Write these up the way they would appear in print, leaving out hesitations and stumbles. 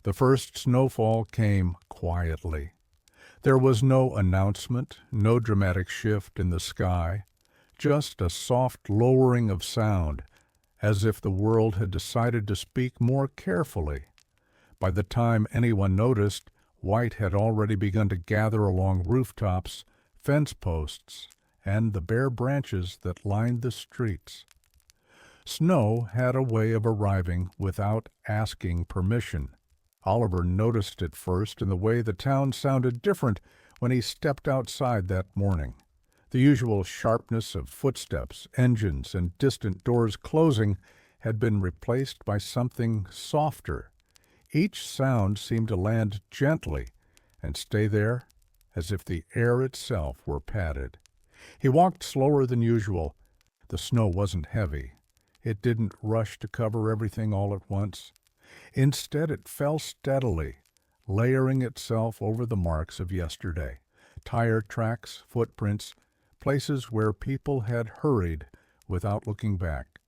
The first snowfall came quietly. There was no announcement, no dramatic shift in the sky, just a soft lowering of sound, as if the world had decided to speak more carefully. By the time anyone noticed, white had already begun to gather along rooftops, fence posts, and the bare branches that lined the streets. Snow had a way of arriving without asking permission. Oliver noticed it first in the way the town sounded different when he stepped outside that morning. The usual sharpness of footsteps, engines, and distant doors closing had been replaced by something softer. Each sound seemed to land gently and stay there as if the air itself were padded. He walked slower than usual. The snow wasn't heavy. It didn't rush to cover everything all at once. Instead, it fell steadily, layering itself over the marks of yesterday. Tire tracks, footprints, places where people had hurried without looking back.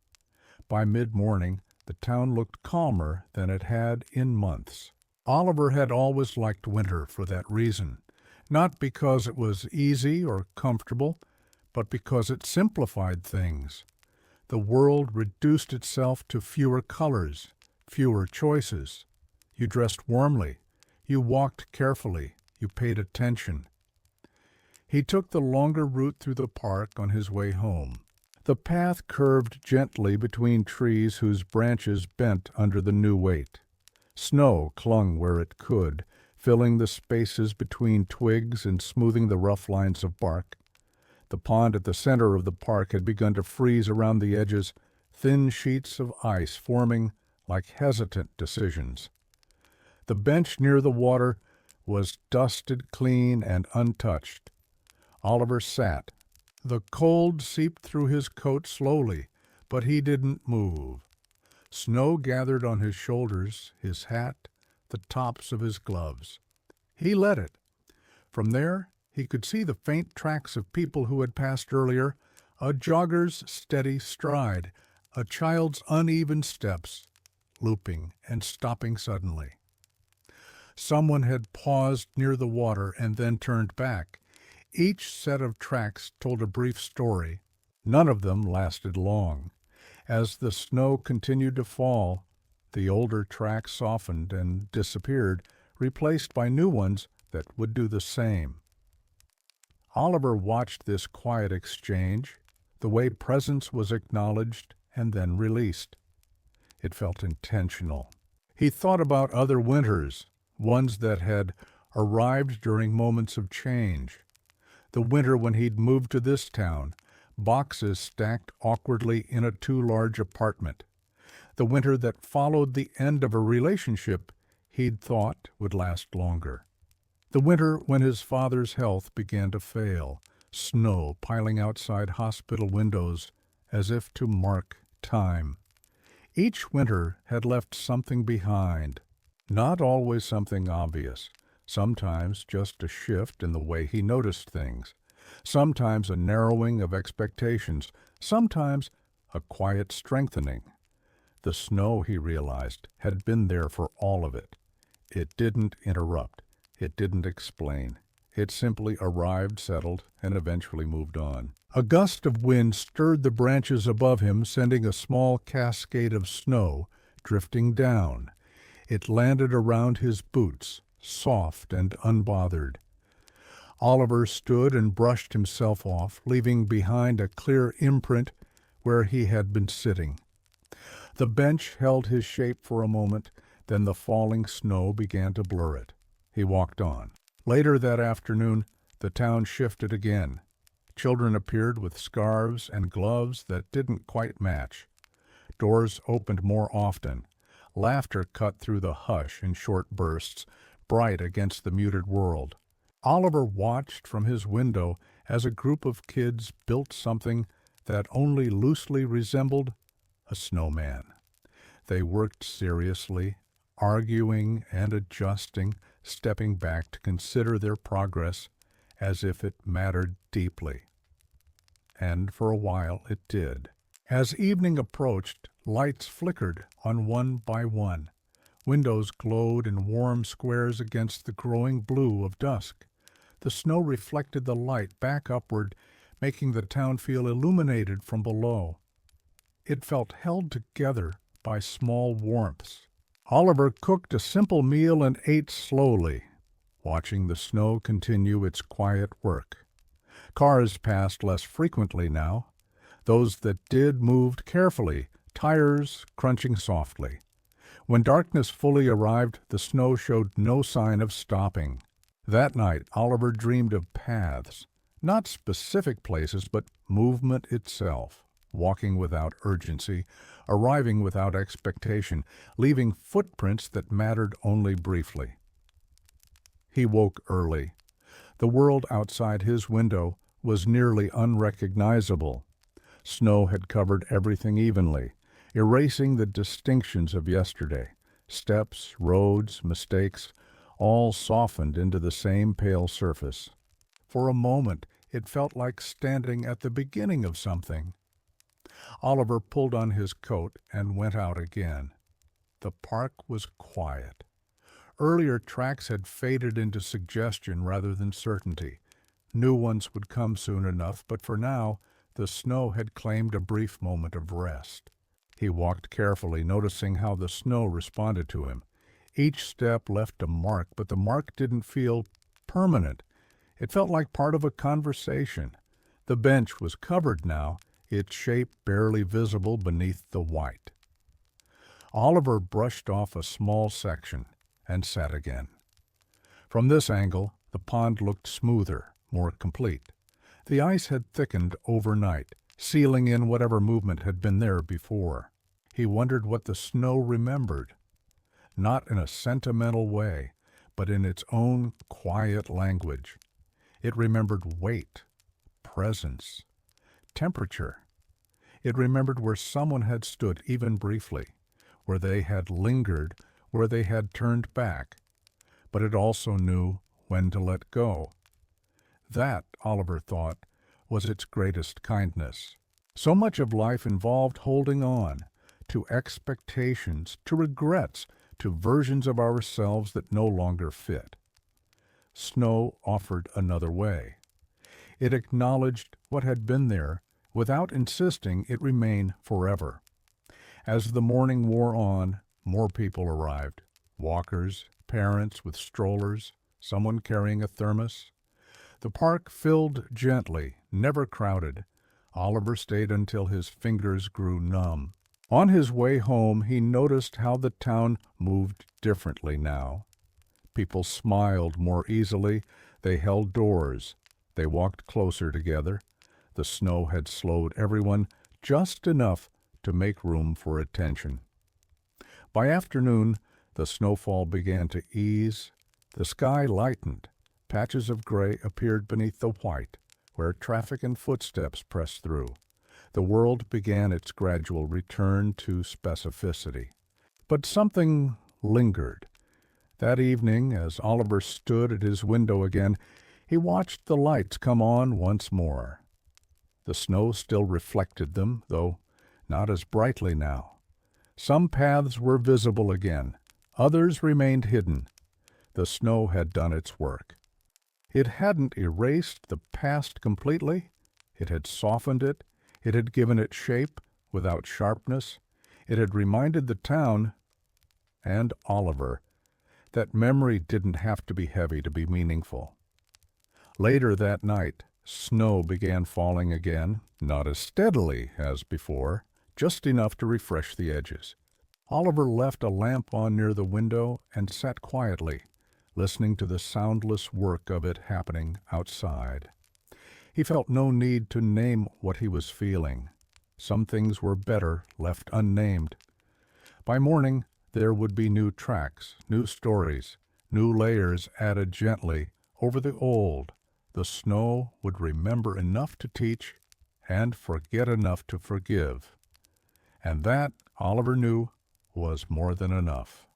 By mid-morning, the town looked calmer than it had in months. Oliver had always liked winter for that reason, not because it was easy or comfortable, but because it simplified things. The world reduced itself to fewer colors, fewer choices. You dressed warmly, you walked carefully, you paid attention. He took the longer route through the park on his way home. The path curved gently between trees whose branches bent under the new weight. Snow clung where it could, filling the spaces between twigs and smoothing the rough lines of bark. The pond at the center of the park had begun to freeze around the edges, thin sheets of ice forming like hesitant decisions. The bench near the water was dusted clean and untouched. Oliver sat. The cold seeped through his coat slowly, but he didn't move. Snow gathered on his shoulders, his hat, the tops of his gloves. He let it. From there, he could see the faint tracks of people who had passed earlier, a jogger's steady stride, a child's uneven steps, looping and stopping suddenly. Someone had paused near the water and then turned back. Each set of tracks told a brief story. None of them lasted long. As the snow continued to fall, the older tracks softened and disappeared, replaced by new ones that would do the same. Oliver watched this quiet exchange, the way presence was acknowledged and then released. It felt intentional. He thought about other winters, ones that had arrived during moments of change. The winter when he'd moved to this town, boxes stacked awkwardly in a too-large apartment. The winter that followed the end of a relationship he'd thought would last longer. The winter when his father's health began to fail, snow piling outside hospital windows as if to mark time. Each winter had left something behind, not always something obvious. Sometimes just a shift in the way he noticed things, sometimes a narrowing of expectations, sometimes a quiet strengthening. The snow, he realized, had been there for all of it. It didn't interrupt. It didn't explain. It simply arrived, settled, and eventually moved on. A gust of wind stirred the branches above him, sending a small cascade of snow drifting down. It landed around his boots, soft and unbothered. Oliver stood and brushed himself off, leaving behind a clear imprint where he had been sitting. The bench held his shape for a moment, then the falling snow began to blur it. He walked on. Later that afternoon, the town shifted again. Children appeared with scarves and gloves that didn't quite match. Doors opened more often. Laughter cut through the hush in short bursts, bright against the muted world. Oliver watched from his window as a group of kids built something that only loosely resembled a snowman. They worked seriously, arguing and adjusting, stepping back to consider their progress as if it mattered deeply. And for a while it did. As evening approached, lights flickered on one by one. Windows glowed in warm squares against the growing blue of dusk. The snow reflected the light back upward, making the town feel illuminated from below. It felt held together by small warmths. Oliver cooked a simple meal and ate slowly, watching the snow continue its quiet work. Cars passed less frequently now. Those that did moved carefully, tires crunching softly. When darkness fully arrived, the snow showed no sign of stopping. That night, Oliver dreamed of paths, not specific places, but movement itself, walking without urgency, arriving without expectation, leaving footprints that mattered only briefly. He woke early. The world outside his window was nearly unrecognizable. Snow had covered everything evenly, erasing the distinctions of yesterday. Steps, roads, mistakes, all softened into the same pale surface. For a moment, it felt like standing at the beginning of something. Oliver pulled on his coat and went out again. The park was quiet. Earlier tracks had faded into suggestion rather than certainty. New ones would come soon enough, but for now, the snow had claimed a brief moment of rest. He walked carefully, noticing how the snow responded to him. Each step left a mark, but the mark didn't feel permanent. It felt like part of a conversation. The bench was covered now, its shape barely visible beneath the white. Oliver brushed off a small section and sat again. From this angle, the pond looked smoother, more complete. The ice had thickened overnight, sealing in whatever movement had been there before. He wondered what the snow remembered, not in a sentimental way, but in its own quiet language. It remembered weight, presence, temperature. It remembered where someone had stood even briefly, where they had lingered, where they had turned back. But it also knew when to let go. That, Oliver thought, was its greatest kindness. So much of life involved holding on to expectations, to regrets, to versions of ourselves that no longer fit. Snow offered another way. It acknowledged what had been there without insisting it remain forever. As the morning wore on, more people arrived. Walkers, parents with strollers, someone carrying a thermos. The park filled gently, never crowded. Oliver stayed until his fingers grew numb. On his way home, he noticed how the town moved differently now. People smiled more easily. They held doors. They walked closer together. The snow had slowed everyone just enough to make room for attention. By afternoon, the snowfall began to ease. The sky lightened. Patches of gray appeared beneath the white, where traffic and footsteps pressed through. The world began its gradual return to specificity. But something lingered. That evening, as Oliver stood at his window again, he watched the lights come on once more. The snow still reflected them, though not as brightly now. Some paths were visible again. Others remained hidden. The snow had done its work. It hadn't erased the past completely. It had softened it. It had given it shape without sharpness. It had reminded the town, and Oliver, that memory didn't have to be heavy to be meaningful. Later that night, snow began falling again, not as steadily as before, just enough to refresh the edges. Oliver left a lamp on near the window and sat quietly, listening to the soundless work of it happening outside. He felt no need to name what he was feeling. Some things were better left unnamed. By morning, there would be new tracks, new stories, new layers added gently over the old. The snow would remember enough to teach and forget enough to forgive. And that, Oliver knew, was more than enough.